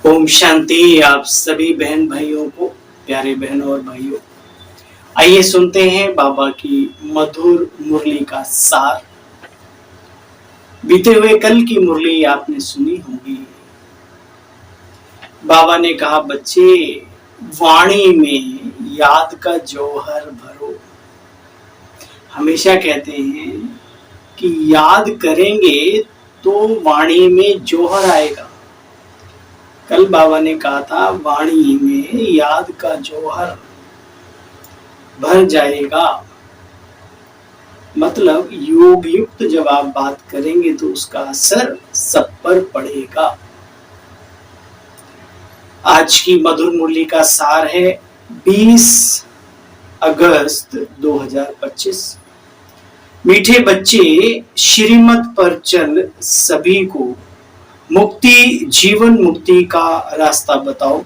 ओम शांति। आप सभी बहन भाइयों को, प्यारे बहन और भाइयों, आइए सुनते हैं बाबा की मधुर मुरली का सार। बीते हुए कल की मुरली आपने सुनी होगी। बाबा ने कहा, बच्चे वाणी में याद का जौहर भरो। हमेशा कहते हैं कि याद करेंगे तो वाणी में जौहर आएगा। कल बाबा ने कहा था, वाणी में याद का जौहर भर जाएगा। मतलब योग युक्त जब आप बात करेंगे तो उसका असर सब पर पड़ेगा। आज की मधुर मुरली का सार है 20 अगस्त 2025। मीठे बच्चे, श्रीमत पर चल सभी को मुक्ति, जीवन मुक्ति का रास्ता बताओ।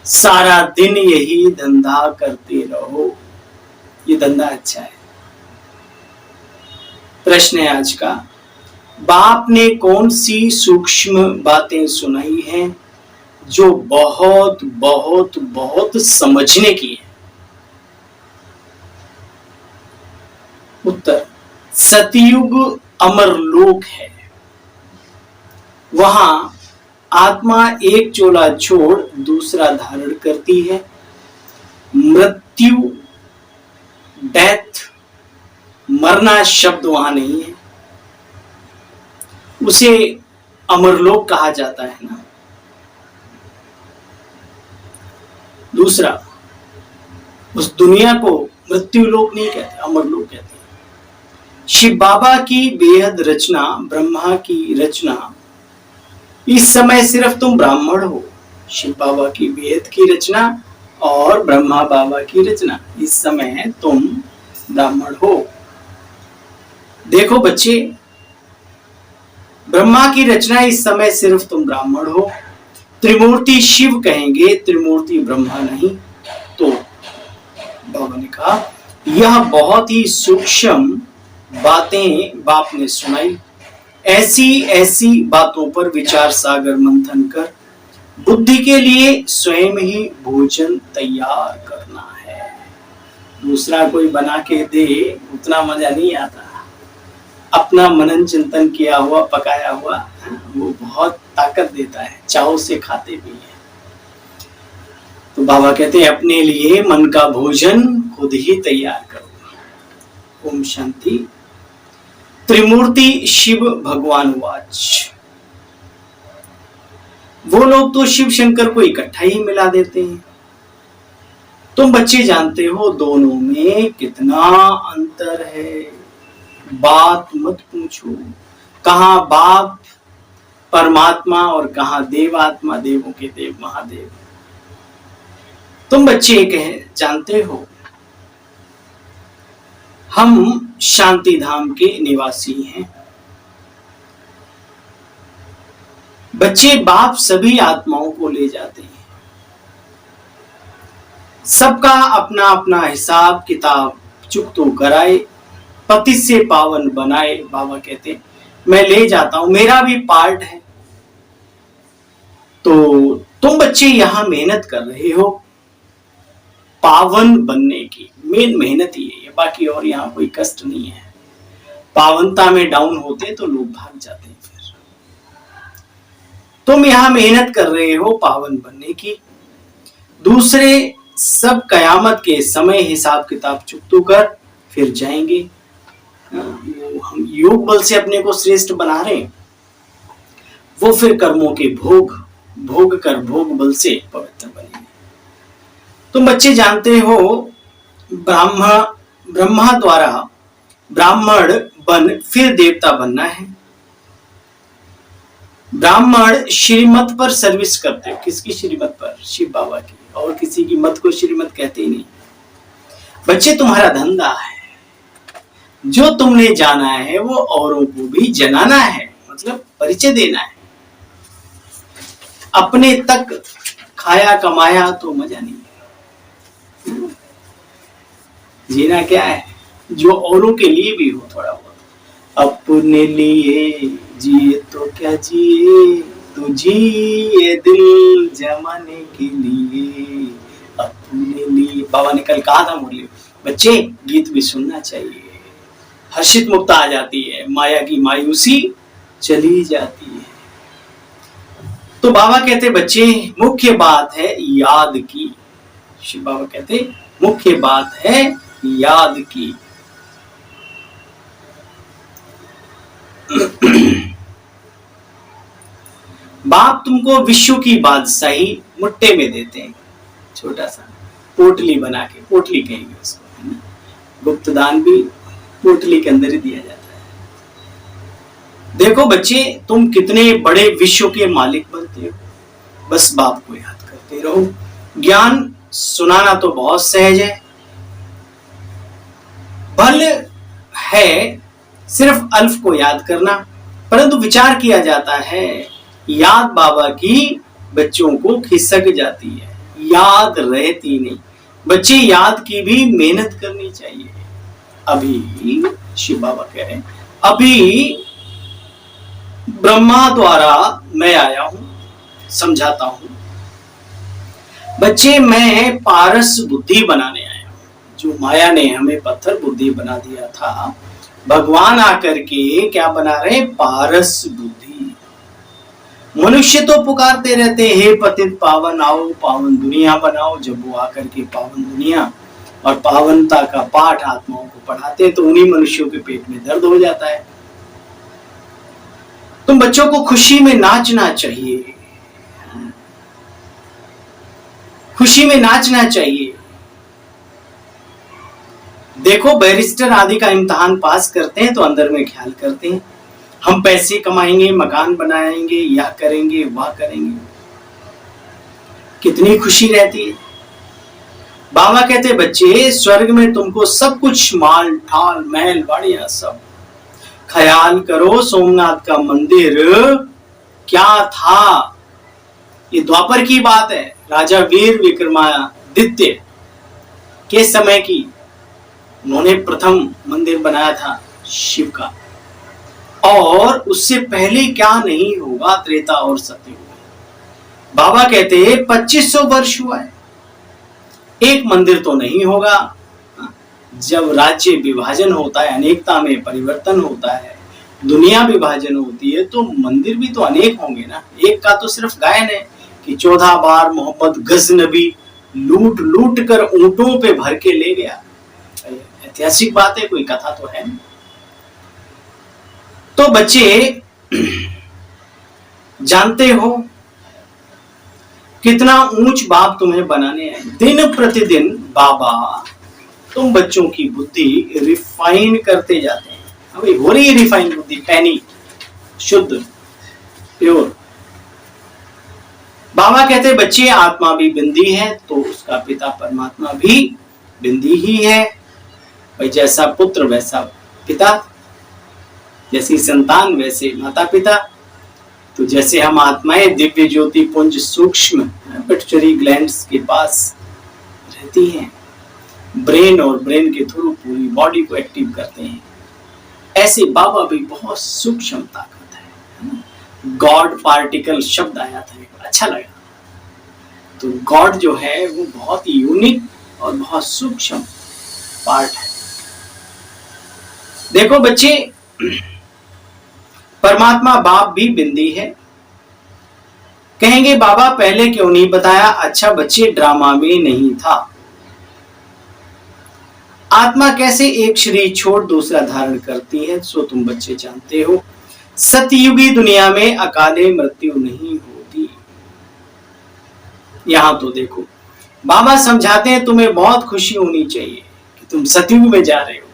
सारा दिन यही धंधा करते रहो। ये धंधा अच्छा है। प्रश्न है आज का, बाप ने कौन सी सूक्ष्म बातें सुनाई हैं जो बहुत बहुत बहुत समझने की है? उत्तर, सतयुग अमरलोक है। वहां आत्मा एक चोला छोड़ दूसरा धारण करती है। मृत्यु, डेथ, मरना शब्द वहां नहीं है। उसे अमरलोक कहा जाता है ना। दूसरा, उस दुनिया को मृत्यु लोक नहीं कहते, अमरलोक कहते हैं। शिव बाबा की बेहद रचना, ब्रह्मा की रचना, इस समय सिर्फ तुम ब्राह्मण हो। शिव बाबा की बेहद की रचना और ब्रह्मा बाबा की रचना, इस समय तुम ब्राह्मण हो। देखो बच्चे, ब्रह्मा की रचना, इस समय सिर्फ तुम ब्राह्मण हो। त्रिमूर्ति शिव कहेंगे, त्रिमूर्ति ब्रह्मा नहीं। तो बाबा ने कहा, यह बहुत ही सूक्ष्म बातें बाप ने सुनाई। ऐसी ऐसी बातों पर विचार सागर मंथन कर बुद्धि के लिए स्वयं ही भोजन तैयार करना है। दूसरा कोई बना के दे उतना मजा नहीं आता। अपना मनन चिंतन किया हुआ, पकाया हुआ, वो बहुत ताकत देता है। चाव से खाते भी हैं। तो बाबा कहते हैं, अपने लिए मन का भोजन खुद ही तैयार करो। ओम शांति। त्रिमूर्ति शिव भगवान वाच। वो लोग तो शिव शंकर को इकट्ठा ही मिला देते हैं। तुम बच्चे जानते हो दोनों में कितना अंतर है। बात मत पूछो, कहां बाप परमात्मा और कहां देवात्मा, देवों के देव महादेव। तुम बच्चे जानते हो, हम शांति धाम के निवासी हैं। बच्चे, बाप सभी आत्माओं को ले जाते हैं। सबका अपना अपना हिसाब किताब चुकतो कराए, पति से पावन बनाए। बाबा कहते, मैं ले जाता हूं, मेरा भी पार्ट है। तो तुम बच्चे यहां मेहनत कर रहे हो पावन बनने की। मेन मेहनत ही है, बाकी और यहाँ कोई कष्ट नहीं है। पावनता में डाउन होते तो लोग भाग जाते हैं। फिर तुम यहाँ मेहनत कर रहे हो पावन बनने की। दूसरे सब कयामत के समय हिसाब किताब चुकतो कर फिर जाएंगे। हम योग बल से अपने को श्रेष्ठ बना रहे हैं, वो फिर कर्मों के भोग कर भोग बल से पवित्र बनेंगे। तुम बच्चे जानते हो, ब्रह्मा द्वारा ब्राह्मण बन फिर देवता बनना है। ब्राह्मण श्रीमत पर सर्विस करते हो। किसकी श्रीमत पर? शिव बाबा की। और किसी की मत को श्रीमत कहते ही नहीं। बच्चे, तुम्हारा धंधा है, जो तुमने जाना है वो औरों को भी जनाना है, मतलब परिचय देना है। अपने तक खाया कमाया तो मजा नहीं। जीना क्या है, जो औरों के लिए भी हो थोड़ा बहुत। अपने लिए जिए तो क्या जिए, तुझी ये दिल जमाने के लिए अपने लिए। बाबा ने कल कहा था मुरली, बच्चे गीत भी सुनना चाहिए, हर्षित मुक्ता आ जाती है, माया की मायूसी चली जाती है। तो बाबा कहते बच्चे मुख्य बात है याद की। शिव बाबा कहते मुख्य बात है याद की। बाप तुमको विश्व की बादशाही मुट्ठे में देते हैं, छोटा सा पोटली बना के, पोटली कहेंगे उसको, है ना। गुप्त दान भी पोटली के अंदर ही दिया जाता है। देखो बच्चे तुम कितने बड़े विश्व के मालिक बनते हो, बस बाप को याद करते रहो। ज्ञान सुनाना तो बहुत सहज है, बल है सिर्फ अल्फ को याद करना, परंतु विचार किया जाता है याद बाबा की बच्चों को खिसक जाती है, याद रहती नहीं। बच्चे याद की भी मेहनत करनी चाहिए। अभी शिव बाबा कह रहे हैं, अभी ब्रह्मा द्वारा मैं आया हूं, समझाता हूं बच्चे, मैं पारस बुद्धि बनाने आया हूं। जो माया ने हमें पत्थर बुद्धि बना दिया था, भगवान आकर के क्या बना रहे, पारस बुद्धि। मनुष्य तो पुकारते रहते हे पतित पावन आओ, पावन दुनिया बनाओ। जब वो आकर के पावन दुनिया और पावनता का पाठ आत्माओं को पढ़ाते हैं तो उन्हीं मनुष्यों के पेट में दर्द हो जाता है। तुम बच्चों को खुशी में नाचना चाहिए, खुशी में नाचना चाहिए। देखो बैरिस्टर आदि का इम्तिहान पास करते हैं तो अंदर में ख्याल करते हैं हम पैसे कमाएंगे, मकान बनाएंगे, यह करेंगे, वह करेंगे, कितनी खुशी रहती है। बाबा कहते बच्चे स्वर्ग में तुमको सब कुछ माल ठाल महल बाड़ियां सब। ख्याल करो सोमनाथ का मंदिर क्या था। ये द्वापर की बात है, राजा वीर विक्रमादित्य के समय की। उन्होंने प्रथम मंदिर बनाया था शिव का, और उससे पहले क्या नहीं होगा, त्रेता और सतयुग। बाबा कहते हैं 2500 वर्ष हुआ है, एक मंदिर तो नहीं होगा। जब राज्य विभाजन होता है, अनेकता में परिवर्तन होता है, दुनिया विभाजन होती है, तो मंदिर भी तो अनेक होंगे ना। एक का तो सिर्फ गायन है कि 14 बार मोहम्मद गजनबी लूट लूट कर ऊंटों पे भर के ले गया। ऐतिहासिक बात है, कोई कथा तो है नहीं। तो बच्चे जानते हो कितना ऊंच बाप तुम्हें बनाने आए। दिन प्रतिदिन बाबा तुम बच्चों की बुद्धि रिफाइन करते जाते हैं। अभी हो रही है रिफाइन बुद्धि, पैनी, शुद्ध, प्योर। बाबा कहते बच्चे आत्मा भी बिंदी है तो उसका पिता परमात्मा भी बिंदी ही है। भाई जैसा पुत्र वैसा पिता, जैसी संतान वैसे माता पिता। तो जैसे हम आत्माएं दिव्य ज्योति पुंज सूक्ष्म पिट्यूटरी ग्लैंड्स के पास रहती हैं, ब्रेन और ब्रेन के थ्रू पूरी बॉडी को एक्टिव करते हैं, ऐसे बाबा भी बहुत सूक्ष्म ताकत है। गॉड पार्टिकल शब्द आया था, अच्छा लगा। तो गॉड जो है वो बहुत यूनिक और बहुत सूक्ष्म पार्ट है। देखो बच्चे परमात्मा बाप भी बिंदी है। कहेंगे बाबा पहले क्यों नहीं बताया। अच्छा बच्चे ड्रामा में नहीं था। आत्मा कैसे एक शरीर छोड़ दूसरा धारण करती है सो तुम बच्चे जानते हो। सतयुगी दुनिया में अकाले मृत्यु नहीं होती। यहां तो देखो बाबा समझाते हैं तुम्हें बहुत खुशी होनी चाहिए कि तुम सतयुग में जा रहे हो।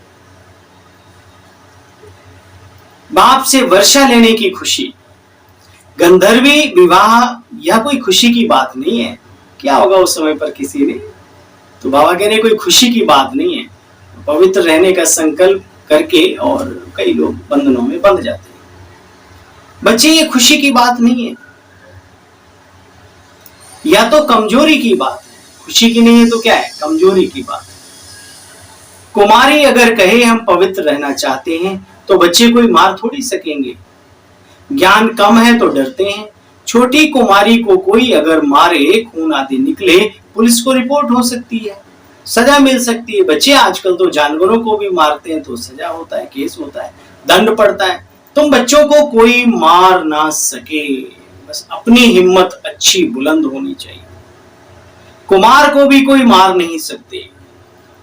बाप से वर्षा लेने की खुशी, गंधर्वी विवाह, यह कोई खुशी की बात नहीं है। क्या होगा उस समय पर किसी ने, तो बाबा कह रहे कोई खुशी की बात नहीं है। पवित्र रहने का संकल्प करके और कई लोग बंधनों में बंध जाते हैं। बच्चे ये खुशी की बात नहीं है, या तो कमजोरी की बात है। खुशी की नहीं है तो क्या है, कमजोरी की बात है। कुमारी अगर कहे हम पवित्र रहना चाहते हैं तो बच्चे कोई मार थोड़ी सकेंगे। ज्ञान कम है तो डरते हैं, छोटी कुमारी को कोई अगर मारे, खून आदि निकले, पुलिस को रिपोर्ट हो सकती है, सजा मिल सकती है। बच्चे आजकल तो जानवरों को भी मारते हैं तो सजा होता है, केस होता है, दंड पड़ता है। तुम बच्चों को कोई मार ना सके, बस अपनी हिम्मत अच्छी बुलंद होनी चाहिए। कुमार को भी कोई मार नहीं सकते,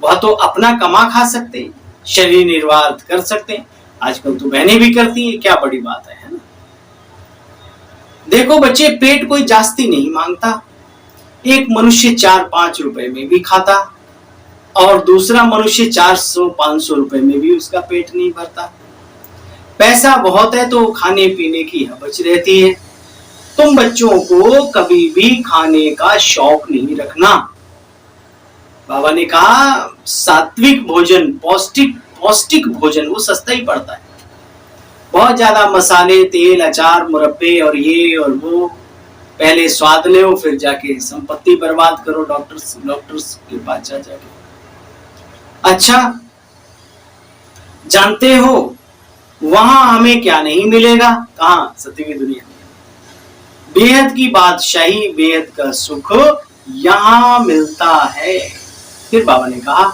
वह तो अपना कमा खा सकते, शरीर निर्वाह कर सकते। आजकल तो बहनें भी करती हैं, क्या बड़ी बात है ना। देखो बच्चे, पेट कोई जास्ती नहीं मांगता। एक मनुष्य 4-5 रुपए में भी खाता और दूसरा मनुष्य 400-500 रुपए में भी उसका पेट नहीं भरता। पैसा बहुत है तो खाने पीने की हवस रहती है। तुम बच्चों को कभी भी खाने का शौक नहीं रखना। बाबा ने कहा सात्विक भोजन, पौष्टिक भोजन वो सस्ता ही पड़ता है। बहुत ज्यादा मसाले, तेल, अचार, मुरब्बे और ये और वो, पहले स्वाद ले फिर जाके संपत्ति बर्बाद करो डॉक्टर्स के पास जाके। अच्छा, जानते हो वहां हमें क्या नहीं मिलेगा? कहां? सत्यवी दुनिया में। बेहद की बादशाही, बेहद का सुख यहां मिलता है। फिर बाबा ने कहा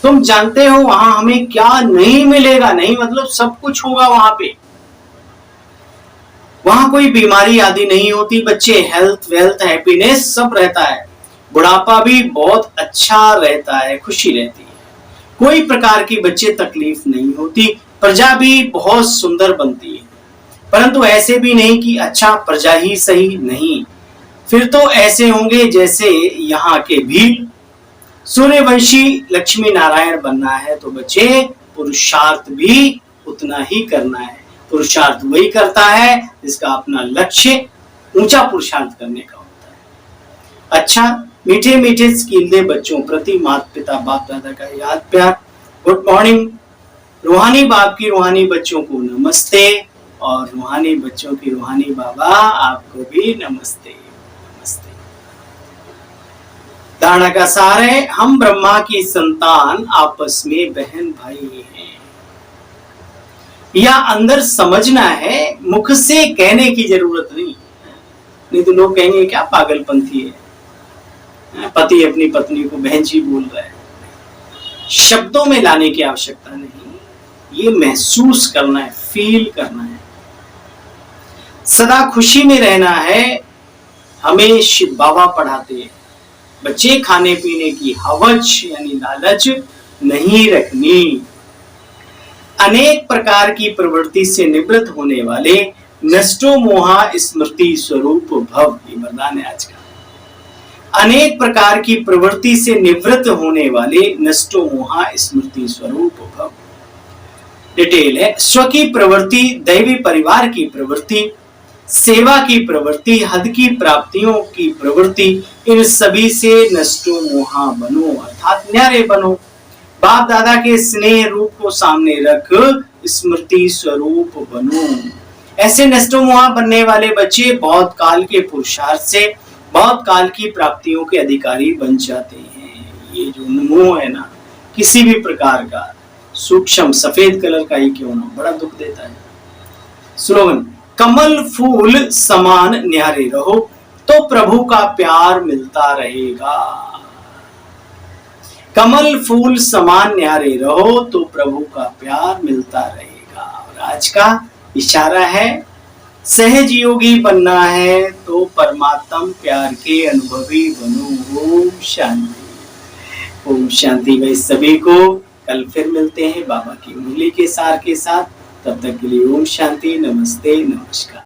तुम जानते हो वहां हमें क्या नहीं मिलेगा? नहीं मतलब सब कुछ होगा वहां पे। वहां कोई बीमारी आदि नहीं होती बच्चे, हेल्थ वेल्थ हैप्पीनेस सब रहता है। बुढ़ापा भी बहुत अच्छा रहता है, खुशी रहती है। कोई प्रकार की बच्चे तकलीफ नहीं होती। प्रजा भी बहुत सुंदर बनती है, परंतु ऐसे भी नहीं कि अच्छा प्रजा ही सही, नहीं। फिर तो ऐसे होंगे जैसे यहाँ के भील। सूर्यवंशी लक्ष्मी नारायण बनना है तो बच्चे पुरुषार्थ भी उतना ही करना है। पुरुषार्थ वही करता है जिसका अपना लक्ष्य ऊंचा पुरुषार्थ करने का होता है। अच्छा, मीठे मीठे कीमते बच्चों प्रति माता पिता बाप दादा का याद प्यार। Good morning. रूहानी बाप की रूहानी बच्चों को नमस्ते और रूहानी बच्चों की रूहानी बाबा आपको भी नमस्ते नमस्ते। धारणा का सार है, हम ब्रह्मा की संतान आपस में बहन भाई हैं। या अंदर समझना है, मुख से कहने की जरूरत नहीं तो लोग कहेंगे क्या पागलपंथी है, पति अपनी पत्नी को बहन जी बोल रहा है। शब्दों में लाने की आवश्यकता नहीं, ये महसूस करना है, फील करना है। सदा खुशी में रहना है, हमें शिव बाबा पढ़ाते हैं। बच्चे खाने पीने की हवस यानी लालच नहीं रखनी। अनेक प्रकार की प्रवृत्ति से निवृत्त होने वाले नष्टो मोहा स्मृति स्वरूप भव, ये वरदान है आज का। अनेक प्रकार की प्रवृत्ति से निवृत्त होने वाले नष्टो मोहा स्मृति स्वरूप भव। डिटेल है, स्व की प्रवृत्ति, दैवी परिवार की प्रवृत्ति, सेवा की प्रवृत्ति, हद की प्राप्तियों की प्रवृत्ति, इन सभी से नष्टो मोहा बनो अर्थात न्यारे बनो। बाप दादा के स्नेह रूप को सामने रख स्मृति स्वरूप बनो। ऐसे नष्टो मोहा बनने वाले बच्चे बहुत काल के पुरुषार्थ से बहुत काल की प्राप्तियों के अधिकारी बन जाते हैं। ये जो मोह है ना, किसी भी प्रकार का, सूक्ष्म सफेद कलर का ही क्यों ना, बड़ा दुख देता है। स्लोगन, कमल फूल समान न्यारे रहो तो प्रभु का प्यार मिलता रहेगा। कमल फूल समान न्यारे रहो तो प्रभु का प्यार मिलता रहेगा। और आज का इशारा है, सहज योगी बनना है तो परमात्म प्यार के अनुभवी बनो। ओम शांति। ओम शांति। भाई सभी को कल फिर मिलते हैं बाबा की मुरली के सार के साथ। तब तक के लिए ओम शांति, नमस्ते, नमस्कार।